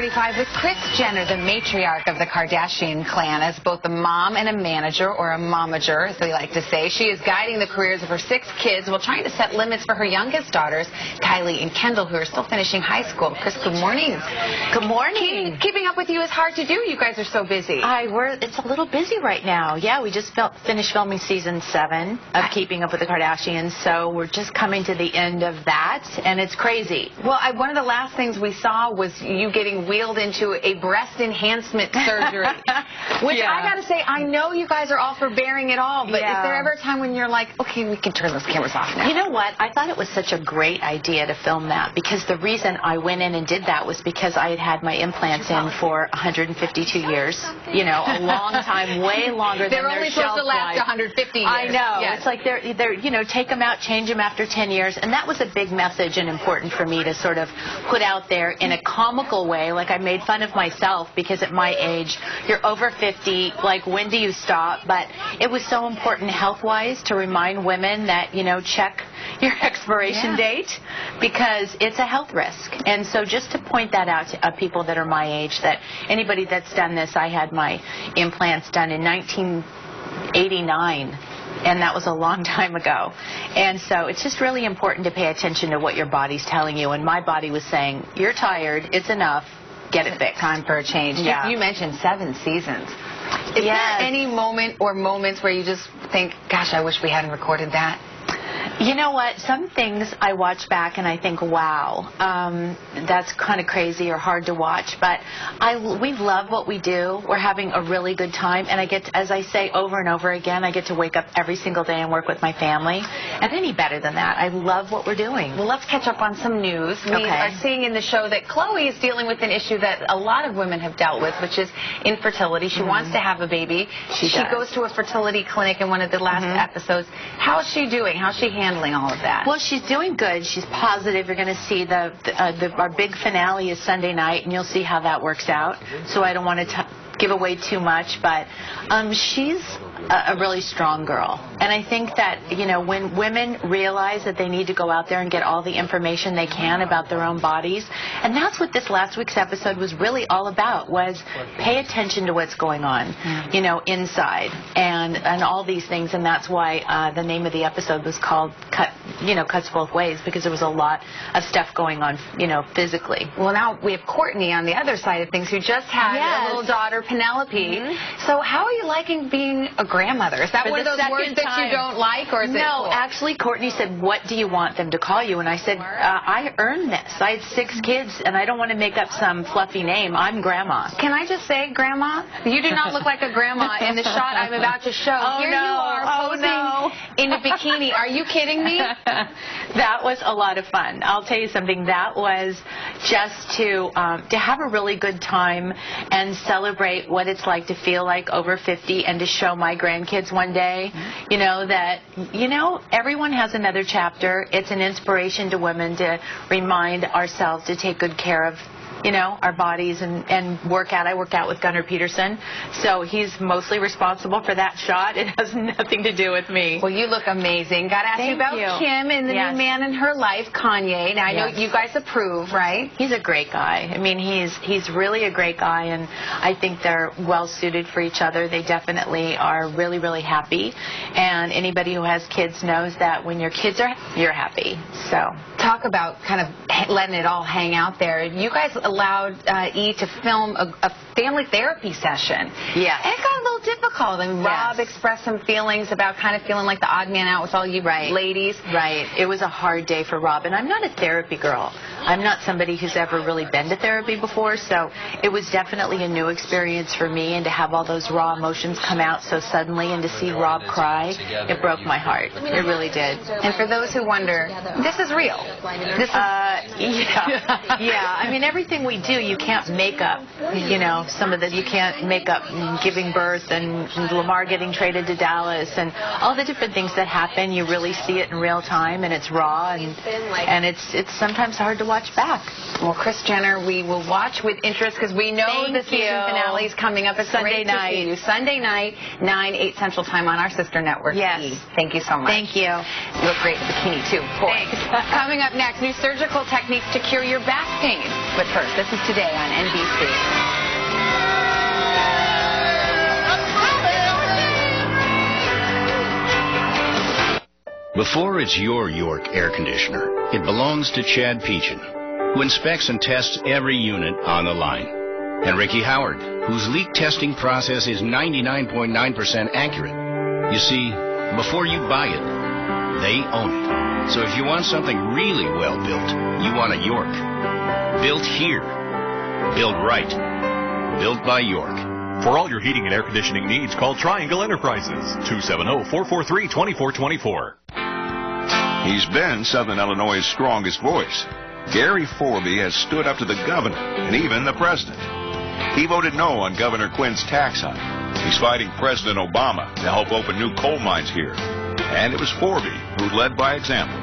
45 with Kris Jenner, the matriarch of the Kardashian clan, as both a mom and a manager, or a momager, as they like to say. She is guiding the careers of her 6 kids while trying to set limits for her youngest daughters, Kylie and Kendall, who are still finishing high school. Kris, good morning. Good morning. Keeping up with you is hard to do. You guys are so busy. It's a little busy right now. Yeah, we just finished filming season 7 of Keeping Up with the Kardashians, so we're just coming to the end of that, and it's crazy. Well, one of the last things we saw was you getting wheeled into a breast enhancement surgery, which I got to say, I know you guys are all for bearing it all, but is there ever a time when you're like, okay, we can turn those cameras off now? You know what? I thought it was such a great idea to film that, because the reason I went in and did that was because I had had my implants in for 152 years. You know, a long time, way longer than their only supposed to last 150 years. I know. Yes. It's like they're, you know, take them out, change them after 10 years, and that was a big message and important for me to sort of put out there in a comical way. Like, I made fun of myself because at my age, you're over 50, like, when do you stop? But it was so important health-wise to remind women that, you know, check your expiration date, because it's a health risk. And so just to point that out to people that are my age, that anybody that's done this, I had my implants done in 1989. And that was a long time ago. And so it's just really important to pay attention to what your body's telling you. And my body was saying, you're tired, it's enough, get it fixed. Time for a change. Yeah. You mentioned 7 seasons. Is there any moment or moments where you just think, gosh, I wish we hadn't recorded that? You know what? Some things I watch back and I think, wow, that's kind of crazy or hard to watch. But we love what we do. We're having a really good time. And I get to, as I say over and over again, I get to wake up every single day and work with my family. And any better than that, I love what we're doing. Well, let's catch up on some news. We are seeing in the show that Khloe is dealing with an issue that a lot of women have dealt with, which is infertility. She wants to have a baby. She goes to a fertility clinic in one of the last episodes. How is she doing? How's she handling all of that? Well, she's doing good. She's positive. You're going to see our big finale is Sunday night, and you'll see how that works out. So I don't want to give away too much, but she's a really strong girl. And I think that, you know, when women realize that they need to go out there and get all the information they can about their own bodies, and that's what this last week's episode was really all about, was pay attention to what's going on, you know, inside and all these things. And that's why the name of the episode was called Cuts Both Ways, because there was a lot of stuff going on, you know, physically. Well, now we have Courtney on the other side of things, who just had a little daughter, Penelope. So how are you liking being a grandmother? Is that one of those words that you don't like, or is it cool? Actually, Courtney said, what do you want them to call you? And I said, I earned this. I had 6 kids, and I don't want to make up some fluffy name. I'm Grandma. Can I just say, Grandma, you do not look like a grandma in the shot I'm about to show. Here you are posing in a bikini. Are you kidding me? That was a lot of fun. I'll tell you something. That was just to have a really good time and celebrate what it's like to feel like over 50, and to show my grandkids one day, you know, that, you know, everyone has another chapter. It's an inspiration to women to remind ourselves to take good care of, you know, our bodies and work out. I work out with Gunnar Peterson, so he's mostly responsible for that shot. It has nothing to do with me. Well, you look amazing. Got to ask you about Kim and the new man in her life, Kanye. Now, I know you guys approve, right? He's a great guy. I mean, he's really a great guy, and I think they're well suited for each other. They definitely are really, really happy. And anybody who has kids knows that when your kids are, you're happy. So talk about kind of letting it all hang out there. You guys allowed E to film a family therapy session. Yeah. And it got a little difficult. And Rob expressed some feelings about kind of feeling like the odd man out with all you ladies. Right. It was a hard day for Rob. And I'm not a therapy girl. I'm not somebody who's ever really been to therapy before. So it was definitely a new experience for me. And to have all those raw emotions come out so suddenly, and to see Rob cry, it broke my heart. It really did. And for those who wonder, this is real. This is yeah. I mean, everything we do, you can't make up. You know, some of you can't make up giving birth and Lamar getting traded to Dallas and all the different things that happen. You really see it in real time, and it's raw, and it's sometimes hard to watch. watch back. Well, Kris Jenner, we will watch with interest because we know the season finale is coming up. It's Sunday great to night. see you. Sunday night, 9/8 Central Time on our sister network. Yes. E. Thank you so much. Thank you. You look great in bikini, too. Boy. Coming up next, new surgical techniques to cure your back pain. But first, this is Today on NBC. Before it's your York air conditioner, it belongs to Chad Peachin, who inspects and tests every unit on the line. And Ricky Howard, whose leak testing process is 99.9% accurate. You see, before you buy it, they own it. So if you want something really well built, you want a York. Built here. Built right. Built by York. For all your heating and air conditioning needs, call Triangle Enterprises, 270-443-2424. He's been Southern Illinois' strongest voice. Gary Forby has stood up to the governor and even the president. He voted no on Governor Quinn's tax hike. He's fighting President Obama to help open new coal mines here. And it was Forby who led by example.